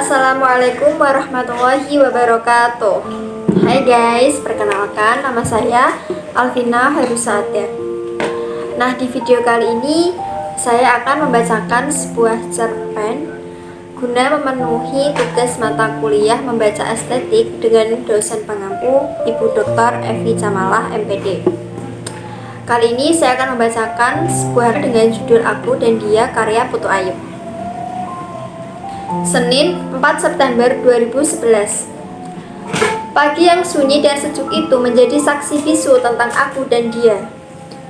Assalamualaikum warahmatullahi wabarakatuh. Hai guys, perkenalkan nama saya Alvina Harusatia. Nah, di video kali ini saya akan membacakan sebuah cerpen guna memenuhi tugas mata kuliah membaca estetik dengan dosen pengampu Ibu Dr. Evi Camalah MPD. Kali ini saya akan membacakan sebuah dengan judul Aku dan Dia karya Putu Ayu. Senin 4 September 2011. Pagi yang sunyi dan sejuk itu menjadi saksi bisu tentang aku dan dia.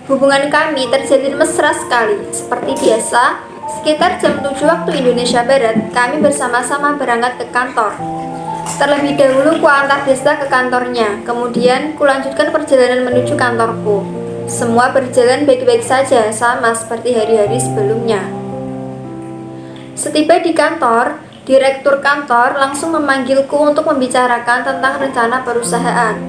Hubungan kami terjalin mesra sekali. Seperti biasa, sekitar jam 7 waktu Indonesia Barat, kami bersama-sama berangkat ke kantor. Terlebih dahulu ku antar Desta ke kantornya, kemudian ku lanjutkan perjalanan menuju kantorku. Semua berjalan baik-baik saja, sama seperti hari-hari sebelumnya. Setiba di kantor, direktur kantor langsung memanggilku untuk membicarakan tentang rencana perusahaan.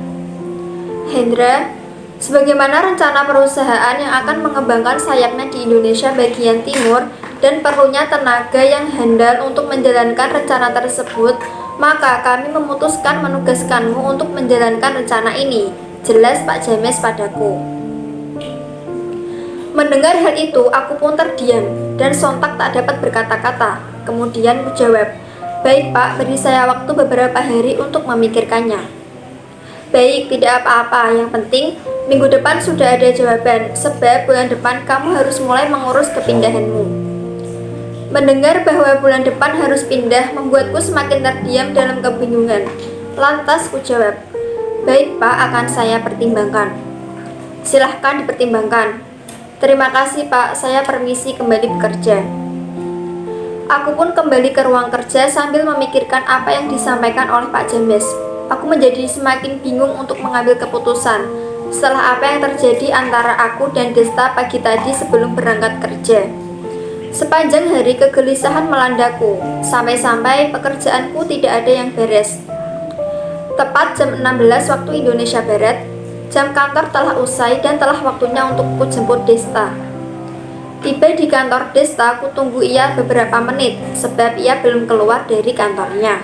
Hendra, sebagaimana rencana perusahaan yang akan mengembangkan sayapnya di Indonesia bagian timur dan perlunya tenaga yang handal untuk menjalankan rencana tersebut, maka kami memutuskan menugaskanmu untuk menjalankan rencana ini, jelas Pak James padaku. Mendengar hal itu, aku pun terdiam dan sontak tak dapat berkata-kata. Kemudian ku jawab, "Baik Pak, beri saya waktu beberapa hari untuk memikirkannya." "Baik, tidak apa-apa. Yang penting, minggu depan sudah ada jawaban, sebab bulan depan kamu harus mulai mengurus kepindahanmu." Mendengar bahwa bulan depan harus pindah membuatku semakin terdiam dalam kebingungan. Lantas ku jawab, "Baik Pak, akan saya pertimbangkan." "Silahkan dipertimbangkan." "Terima kasih Pak, saya permisi kembali bekerja." Aku pun kembali ke ruang kerja sambil memikirkan apa yang disampaikan oleh Pak James. Aku menjadi semakin bingung untuk mengambil keputusan setelah apa yang terjadi antara aku dan Desta pagi tadi sebelum berangkat kerja. Sepanjang hari kegelisahan melandaku, sampai-sampai pekerjaanku tidak ada yang beres. Tepat jam 16 waktu Indonesia Barat, jam kantor telah usai dan telah waktunya untuk ku jemput Desta. Tiba di kantor Desta, ku tunggu ia beberapa menit sebab ia belum keluar dari kantornya.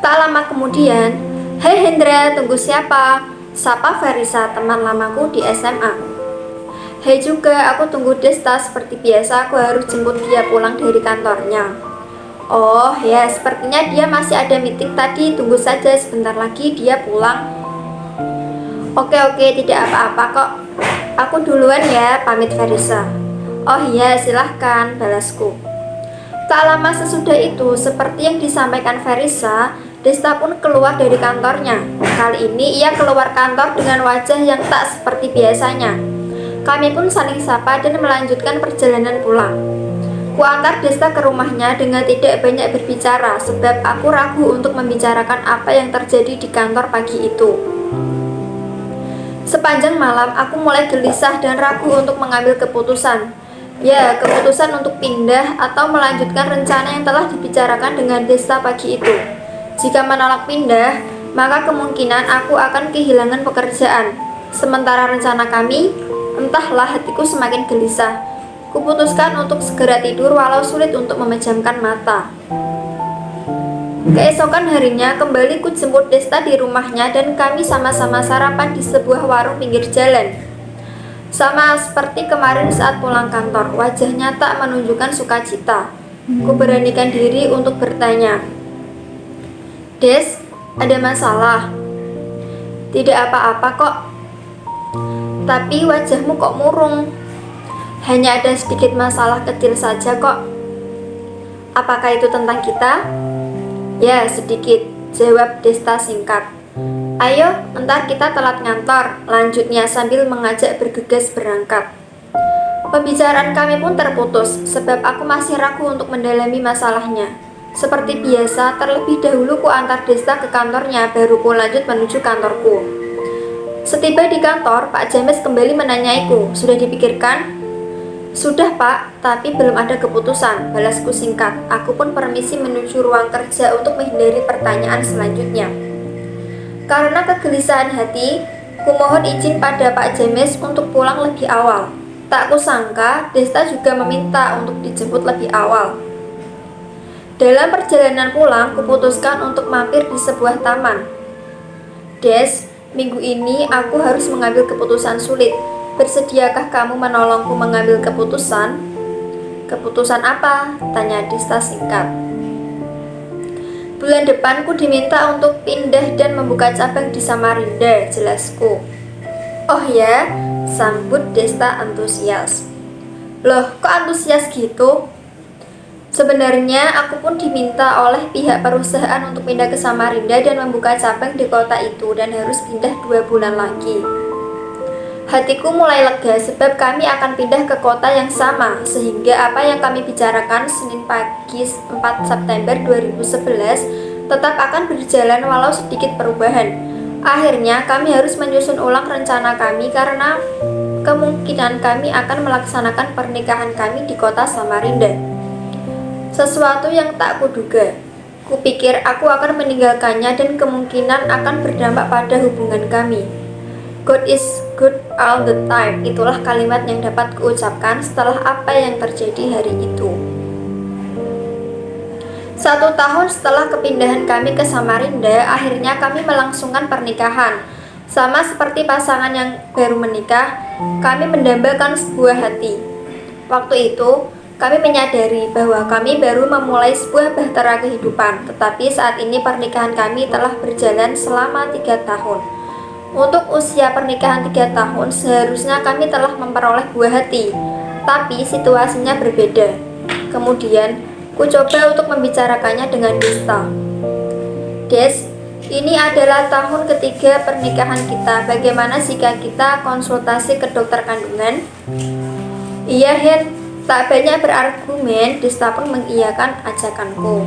Tak lama kemudian, "Hei Hendra, tunggu siapa?" sapa Farisa, teman lamaku di SMA. "Hei juga, aku tunggu Desta seperti biasa, aku harus jemput dia pulang dari kantornya." "Oh ya, sepertinya dia masih ada meeting tadi, tunggu saja sebentar lagi dia pulang." Oke, tidak apa-apa kok. Aku duluan ya, pamit Farisa." "Oh iya, silahkan," balasku. Tak lama sesudah itu, seperti yang disampaikan Farisa, Desta pun keluar dari kantornya. Kali ini ia keluar kantor dengan wajah yang tak seperti biasanya. Kami pun saling sapa dan melanjutkan perjalanan pulang. Ku antar Desta ke rumahnya dengan tidak banyak berbicara, sebab aku ragu untuk membicarakan apa yang terjadi di kantor pagi itu. Sepanjang malam, aku mulai gelisah dan ragu untuk mengambil keputusan. Ya, keputusan untuk pindah atau melanjutkan rencana yang telah dibicarakan dengan Desta pagi itu. Jika menolak pindah, maka kemungkinan aku akan kehilangan pekerjaan. Sementara rencana kami, entahlah, hatiku semakin gelisah. Kuputuskan untuk segera tidur walau sulit untuk memejamkan mata. Keesokan harinya kembali ku jemput Desta di rumahnya dan kami sama-sama sarapan di sebuah warung pinggir jalan. Sama seperti kemarin saat pulang kantor, wajahnya tak menunjukkan sukacita. Ku beranikan diri untuk bertanya, "Des, ada masalah?" "Tidak apa-apa kok." "Tapi wajahmu kok murung?" "Hanya ada sedikit masalah kecil saja kok." "Apakah itu tentang kita?" "Ya, sedikit," jawab Desta singkat. "Ayo, entar kita telat ngantor," lanjutnya sambil mengajak bergegas berangkat. Pembicaraan kami pun terputus, sebab aku masih ragu untuk mendalami masalahnya. Seperti biasa, terlebih dahulu ku antar Desta ke kantornya, baru ku lanjut menuju kantorku. Setiba di kantor, Pak James kembali menanyaiku, "Sudah dipikirkan?" "Sudah Pak, tapi belum ada keputusan," balasku singkat. Aku pun permisi menuju ruang kerja untuk menghindari pertanyaan selanjutnya. Karena kegelisahan hati, ku mohon izin pada Pak James untuk pulang lebih awal. Tak kusangka, Desta juga meminta untuk dijemput lebih awal. Dalam perjalanan pulang, kuputuskan untuk mampir di sebuah taman. Des, minggu ini aku harus mengambil keputusan sulit. Bersediakah kamu menolongku mengambil keputusan? Keputusan apa? Tanya Desta singkat. Bulan depan ku diminta untuk pindah dan membuka cabang di Samarinda, jelasku. Oh ya, sambut Desta antusias. Loh, kok antusias gitu? Sebenarnya aku pun diminta oleh pihak perusahaan untuk pindah ke Samarinda dan membuka cabang di kota itu dan harus pindah 2 bulan lagi. Hatiku mulai lega sebab kami akan pindah ke kota yang sama, sehingga apa yang kami bicarakan Senin pagi 4 September 2011 tetap akan berjalan walau sedikit perubahan. Akhirnya kami harus menyusun ulang rencana kami karena kemungkinan kami akan melaksanakan pernikahan kami di kota Samarinda. Sesuatu yang tak kuduga. Kupikir aku akan meninggalkannya dan kemungkinan akan berdampak pada hubungan kami. God is good all the time. Itulah kalimat yang dapat kuucapkan setelah apa yang terjadi hari itu. 1 tahun setelah kepindahan kami ke Samarinda, akhirnya kami melangsungkan pernikahan. Sama seperti pasangan yang baru menikah, kami mendambakan sebuah hati. Waktu itu, kami menyadari bahwa kami baru memulai sebuah bahtera kehidupan, tetapi saat ini pernikahan kami telah berjalan selama 3 tahun. Untuk usia pernikahan 3 tahun, seharusnya kami telah memperoleh buah hati, tapi situasinya berbeda. Kemudian, ku coba untuk membicarakannya dengan Desta. Des, ini adalah tahun ketiga pernikahan kita. Bagaimana jika kita konsultasi ke dokter kandungan? Iya, Hen. Tak banyak berargumen, Desta pun mengiyakan ajakanku.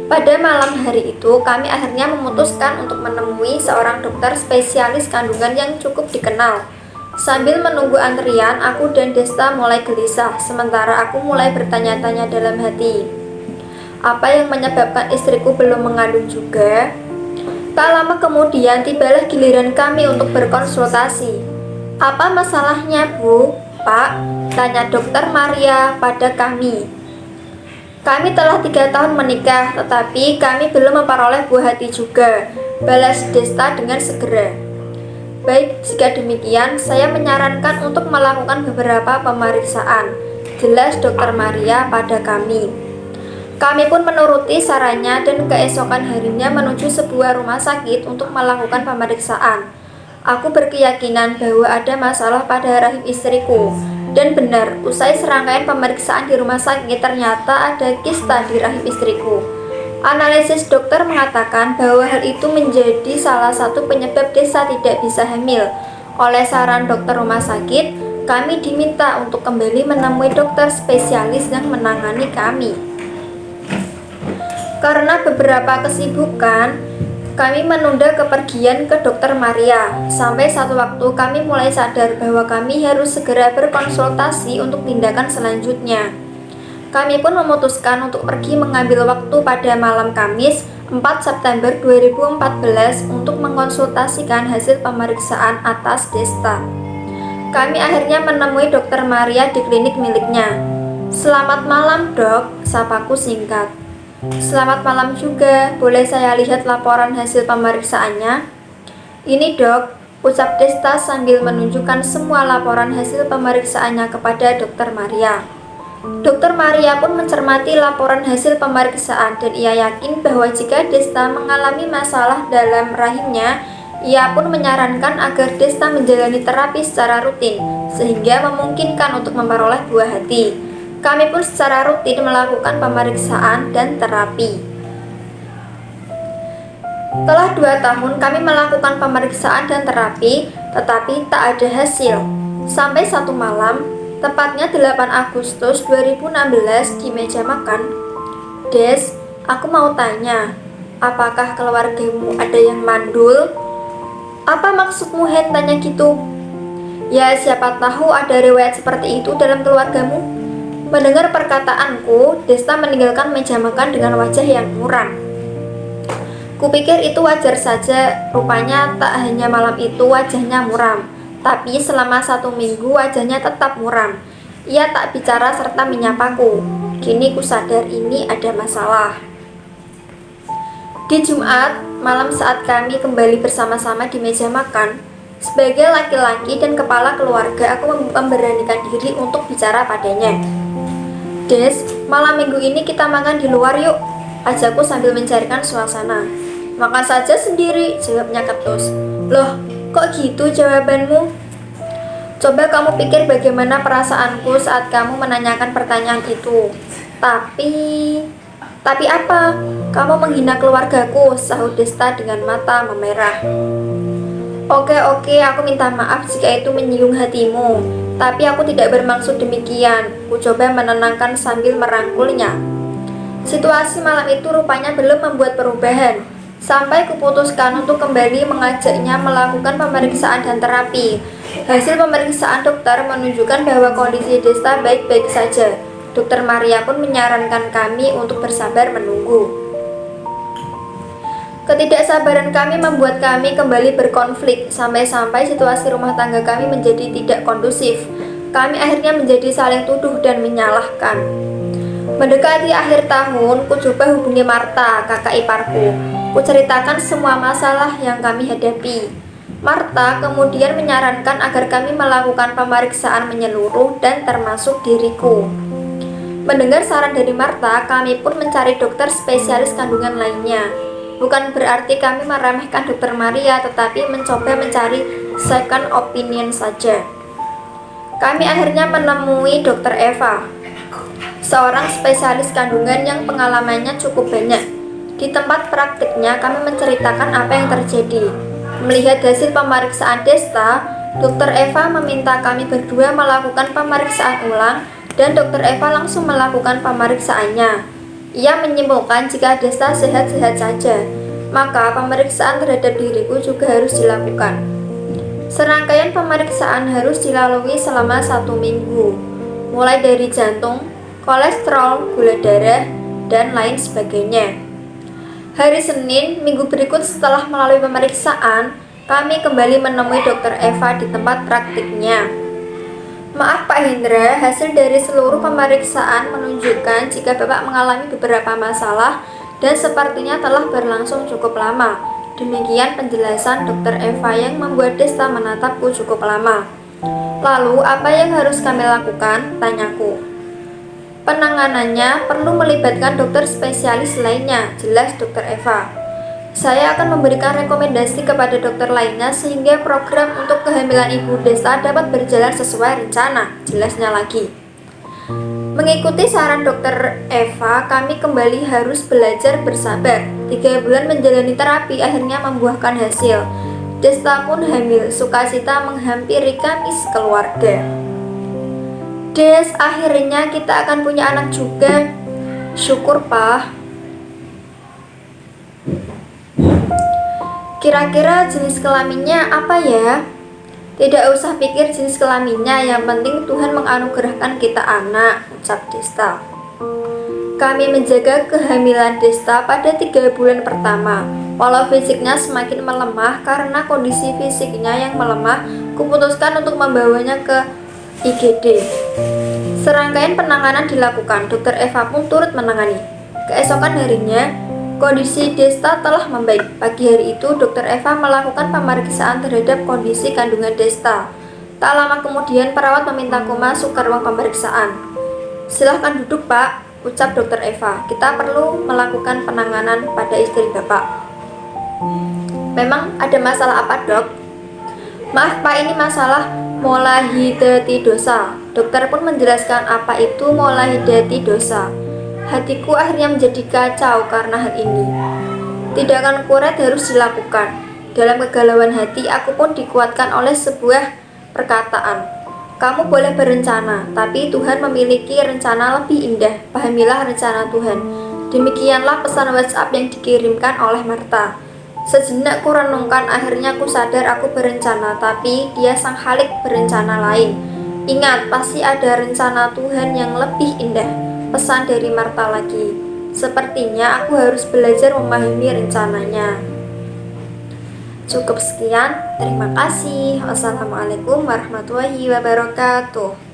Pada malam hari itu, kami akhirnya memutuskan untuk menemui seorang dokter spesialis kandungan yang cukup dikenal. Sambil menunggu antrian, aku dan Desta mulai gelisah, sementara aku mulai bertanya-tanya dalam hati. Apa yang menyebabkan istriku belum mengandung juga? Tak lama kemudian, tibalah giliran kami untuk berkonsultasi. Apa masalahnya, Bu? Pak? Tanya dokter Maria pada kami. Kami telah 3 tahun menikah, tetapi kami belum memperoleh buah hati juga, balas Desta dengan segera. Baik, jika demikian, saya menyarankan untuk melakukan beberapa pemeriksaan, jelas dokter Maria pada kami. Kami pun menuruti sarannya dan keesokan harinya menuju sebuah rumah sakit untuk melakukan pemeriksaan. Aku berkeyakinan bahwa ada masalah pada rahim istriku. Dan benar, usai serangkaian pemeriksaan di rumah sakit ternyata ada kista di rahim istriku. Analisis dokter mengatakan bahwa hal itu menjadi salah satu penyebab Desta tidak bisa hamil. Oleh saran dokter rumah sakit, kami diminta untuk kembali menemui dokter spesialis yang menangani kami. Karena beberapa kesibukan, kami menunda kepergian ke dokter Maria. Sampai satu waktu kami mulai sadar bahwa kami harus segera berkonsultasi untuk tindakan selanjutnya. Kami pun memutuskan untuk pergi mengambil waktu pada malam Kamis 4 September 2014 untuk mengonsultasikan hasil pemeriksaan atas Desta. Kami akhirnya menemui dokter Maria di klinik miliknya. Selamat malam, Dok, sapaku singkat. Selamat malam juga, boleh saya lihat laporan hasil pemeriksaannya? Ini, Dok, ucap Desta sambil menunjukkan semua laporan hasil pemeriksaannya kepada dokter Maria. Dokter Maria pun mencermati laporan hasil pemeriksaan dan ia yakin bahwa jika Desta mengalami masalah dalam rahimnya, ia pun menyarankan agar Desta menjalani terapi secara rutin sehingga memungkinkan untuk memperoleh buah hati. Kami pun secara rutin melakukan pemeriksaan dan terapi. Setelah 2 tahun kami melakukan pemeriksaan dan terapi, tetapi tak ada hasil. Sampai satu malam, tepatnya 8 Agustus 2016 di meja makan, Des, aku mau tanya, apakah keluargamu ada yang mandul? Apa maksudmu, Hen, tanya gitu? Ya, siapa tahu ada riwayat seperti itu dalam keluargamu. Mendengar perkataanku, Desta meninggalkan meja makan dengan wajah yang muram. Kupikir itu wajar saja, rupanya tak hanya malam itu wajahnya muram, tapi selama 1 minggu wajahnya tetap muram. Ia tak bicara serta menyapaku. Kini ku sadar ini ada masalah. Di Jumat malam saat kami kembali bersama-sama di meja makan, sebagai laki-laki dan kepala keluarga, aku memberanikan diri untuk bicara padanya. Des, malam minggu ini kita makan di luar yuk, ajakku sambil mencarikan suasana. Makan saja sendiri, jawabnya ketus. Loh, kok gitu jawabanmu? Coba kamu pikir bagaimana perasaanku saat kamu menanyakan pertanyaan itu. Tapi apa? Kamu menghina keluargaku, sahut Desta dengan mata memerah. Oke, aku minta maaf jika itu menyinggung hatimu. Tapi aku tidak bermaksud demikian. Ku coba menenangkan sambil merangkulnya. Situasi malam itu rupanya belum membuat perubahan. Sampai kuputuskan untuk kembali mengajaknya melakukan pemeriksaan dan terapi. Hasil pemeriksaan dokter menunjukkan bahwa kondisi Desta baik-baik saja. Dokter Maria pun menyarankan kami untuk bersabar menunggu. Ketidaksabaran kami membuat kami kembali berkonflik, sampai-sampai situasi rumah tangga kami menjadi tidak kondusif. Kami akhirnya menjadi saling tuduh dan menyalahkan. Mendekati akhir tahun, ku coba hubungi Marta, kakak iparku. Ku ceritakan semua masalah yang kami hadapi. Marta kemudian menyarankan agar kami melakukan pemeriksaan menyeluruh dan termasuk diriku. Mendengar saran dari Marta, kami pun mencari dokter spesialis kandungan lainnya. Bukan berarti kami meremehkan dokter Maria, tetapi mencoba mencari second opinion saja. Kami akhirnya menemui dokter Eva, seorang spesialis kandungan yang pengalamannya cukup banyak. Di tempat praktiknya, kami menceritakan apa yang terjadi. Melihat hasil pemeriksaan Desta, dokter Eva meminta kami berdua melakukan pemeriksaan ulang, dan dokter Eva langsung melakukan pemeriksaannya. Ia menyimpulkan jika Desta sehat-sehat saja, maka pemeriksaan terhadap diriku juga harus dilakukan. Serangkaian pemeriksaan harus dilalui selama 1 minggu, mulai dari jantung, kolesterol, gula darah, dan lain sebagainya. Hari Senin, minggu berikut setelah melalui pemeriksaan, kami kembali menemui dokter Eva di tempat praktiknya. Maaf Pak Hendra, hasil dari seluruh pemeriksaan menunjukkan jika Bapak mengalami beberapa masalah dan sepertinya telah berlangsung cukup lama. Demikian penjelasan dokter Eva yang membuat Desta menatapku cukup lama. Lalu apa yang harus kami lakukan? Tanyaku. Penanganannya perlu melibatkan dokter spesialis lainnya, jelas dokter Eva. Saya akan memberikan rekomendasi kepada dokter lainnya sehingga program untuk kehamilan Ibu Desta dapat berjalan sesuai rencana, jelasnya lagi. Mengikuti saran dokter Eva, kami kembali harus belajar bersabar. 3 bulan menjalani terapi akhirnya membuahkan hasil. Desta pun hamil, sukacita menghampiri kami sekeluarga. Des, akhirnya kita akan punya anak juga. Syukur, Pak. Kira-kira jenis kelaminnya apa ya? Tidak usah pikir jenis kelaminnya, yang penting Tuhan menganugerahkan kita anak, ucap Desta. Kami menjaga kehamilan Desta pada 3 bulan pertama. Walau fisiknya semakin melemah karena kondisi fisiknya yang melemah, kuputuskan untuk membawanya ke IGD. Serangkaian penanganan dilakukan, dokter Eva pun turut menangani. Keesokan harinya, kondisi Desta telah membaik. Pagi hari itu, dokter Eva melakukan pemeriksaan terhadap kondisi kandungan Desta. Tak lama kemudian, perawat memintaku masuk ke ruang pemeriksaan. Silahkan duduk, Pak, ucap dokter Eva. Kita perlu melakukan penanganan pada istri Bapak. Memang ada masalah apa, Dok? Maaf, Pak, ini masalah molahidatidosa. Dokter pun menjelaskan apa itu molahidatidosa. Hatiku akhirnya menjadi kacau karena hal ini. Tindakan kuret harus dilakukan. Dalam kegalauan hati, aku pun dikuatkan oleh sebuah perkataan. Kamu boleh berencana, tapi Tuhan memiliki rencana lebih indah. Pahamilah rencana Tuhan. Demikianlah pesan WhatsApp yang dikirimkan oleh Marta. Sejenak ku renungkan, akhirnya ku sadar aku berencana, tapi dia sang Khalik berencana lain. Ingat, pasti ada rencana Tuhan yang lebih indah. Pesan dari Marta lagi. Sepertinya aku harus belajar memahami rencananya. Cukup sekian. Terima kasih. Wassalamualaikum warahmatullahi wabarakatuh.